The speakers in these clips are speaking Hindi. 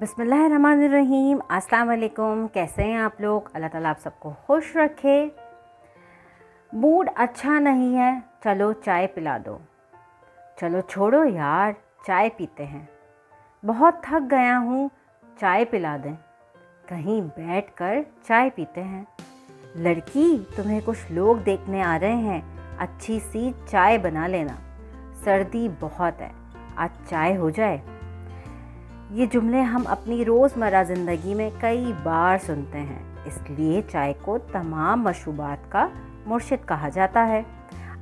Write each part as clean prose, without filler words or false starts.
बिस्मिल्लाहिर्रहमानिर्रहीम। अस्सलाम वालेकुम। कैसे हैं आप लोग? अल्लाह ताला आप सबको खुश रखे। मूड अच्छा नहीं है, चलो चाय पिला दो। चलो छोड़ो यार, चाय पीते हैं। बहुत थक गया हूँ, चाय पिला दें। कहीं बैठकर चाय पीते हैं। लड़की, तुम्हें कुछ लोग देखने आ रहे हैं, अच्छी सी चाय बना लेना। सर्दी बहुत है, आज चाय हो जाए। ये जुमले हम अपनी रोज़मर्रा ज़िंदगी में कई बार सुनते हैं, इसलिए चाय को तमाम मशरूबात का मुर्शिद कहा जाता है।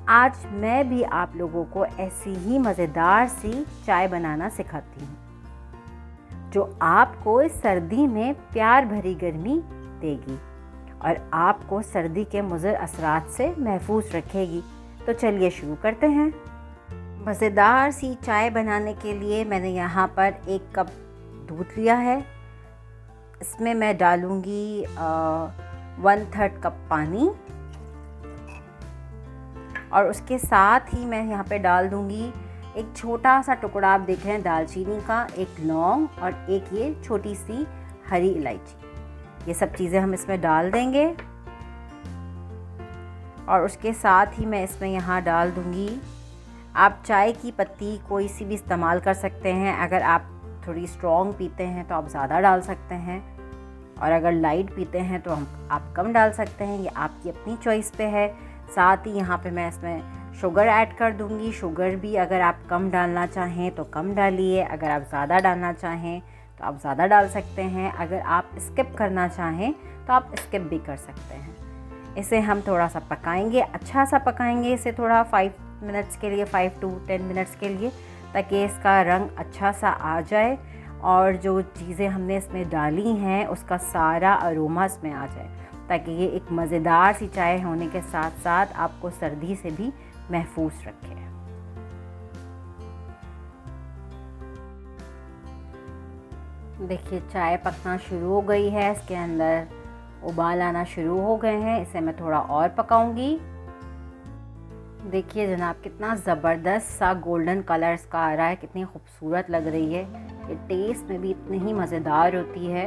आज मैं भी आप लोगों को ऐसी ही मज़ेदार सी चाय बनाना सिखाती हूँ, जो आपको इस सर्दी में प्यार भरी गर्मी देगी और आपको सर्दी के मुज़र असरात से महफूज रखेगी। तो चलिए शुरू करते हैं। मज़ेदार सी चाय बनाने के लिए मैंने यहाँ पर 1 कप दूध लिया है। इसमें मैं डालूँगी 1/3 कप पानी और उसके साथ ही मैं यहाँ पे डाल दूँगी एक छोटा सा टुकड़ा, आप देख रहे हैं, दालचीनी का, 1 लौंग और एक ये छोटी सी हरी इलायची। ये सब चीज़ें हम इसमें डाल देंगे और उसके साथ ही मैं इसमें यहाँ डाल दूँगी, आप चाय की पत्ती कोई सी भी इस्तेमाल कर सकते हैं। अगर आप थोड़ी स्ट्रॉन्ग पीते हैं तो आप ज़्यादा डाल सकते हैं और अगर लाइट पीते हैं तो आप कम डाल सकते हैं, ये आपकी अपनी चॉइस पे है। साथ ही यहाँ पे मैं इसमें शुगर ऐड कर दूँगी। शुगर भी अगर आप कम डालना चाहें तो कम डालिए, अगर आप ज़्यादा डालना चाहें तो आप ज़्यादा डाल सकते हैं। अगर आप स्किप करना चाहें तो आप स्किप भी कर सकते हैं। इसे हम थोड़ा सा पकाएंगे, अच्छा सा पकाएंगे इसे, थोड़ा 5 मिनट्स के लिए, 5 to 10 मिनट्स के लिए, ताकि इसका रंग अच्छा सा आ जाए और जो चीज़ें हमने इसमें डाली हैं उसका सारा अरोमा इसमें आ जाए, ताकि ये एक मज़ेदार सी चाय होने के साथ साथ आपको सर्दी से भी महफूज रखे। देखिए चाय पकना शुरू हो गई है, इसके अंदर उबाल आना शुरू हो गए हैं। इसे मैं थोड़ा और पकाऊंगी। देखिए जनाब, कितना ज़बरदस्त सा गोल्डन कलर इसका आ रहा है, कितनी खूबसूरत लग रही है। ये टेस्ट में भी इतनी ही मज़ेदार होती है।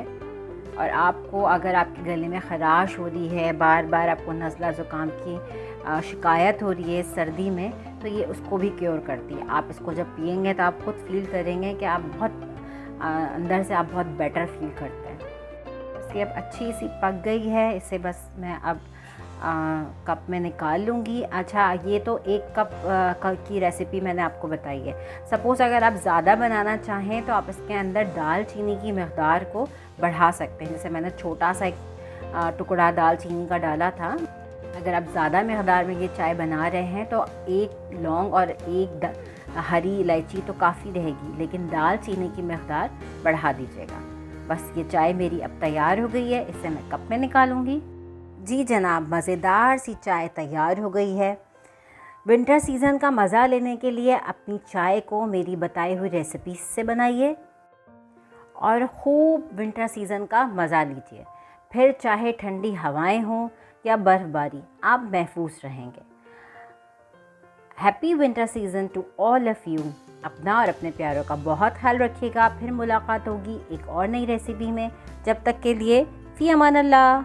और आपको अगर आपके गले में ख़राश हो रही है, बार बार आपको नज़ला ज़ुकाम की शिकायत हो रही है सर्दी में, तो ये उसको भी क्योर करती है। आप इसको जब पियेंगे तो आप खुद फील करेंगे कि आप बहुत अंदर से आप बहुत बेटर फील करते हैं। बस ये अब अच्छी सी पक गई है, इसे बस मैं अब कप में निकाल लूँगी। अच्छा, ये तो 1 कप की रेसिपी मैंने आपको बताई है। सपोज़ अगर आप ज़्यादा बनाना चाहें तो आप इसके अंदर दालचीनी की मकदार को बढ़ा सकते हैं। जैसे मैंने छोटा सा एक टुकड़ा दालचीनी का डाला था। अगर आप ज़्यादा मकदार में ये चाय बना रहे हैं तो 1 लौंग और 1 हरी इलायची तो काफ़ी रहेगी, लेकिन दालचीनी की मकदार बढ़ा दीजिएगा। बस ये चाय मेरी अब तैयार हो गई है, इसे मैं कप में निकालूँगी। जी जनाब, मज़ेदार सी चाय तैयार हो गई है। विंटर सीज़न का मज़ा लेने के लिए अपनी चाय को मेरी बताई हुई रेसिपी से बनाइए और खूब विंटर सीज़न का मज़ा लीजिए। फिर चाहे ठंडी हवाएं हों या बर्फ़बारी, आप महफूज रहेंगे। Happy winter season two all of you. अपना और अपने प्यारों का बहुत ख्याल रखिएगा। फिर मुलाकात होगी एक और नई रेसिपी में। जब तक के लिए फ़ी अमान अल्लाह।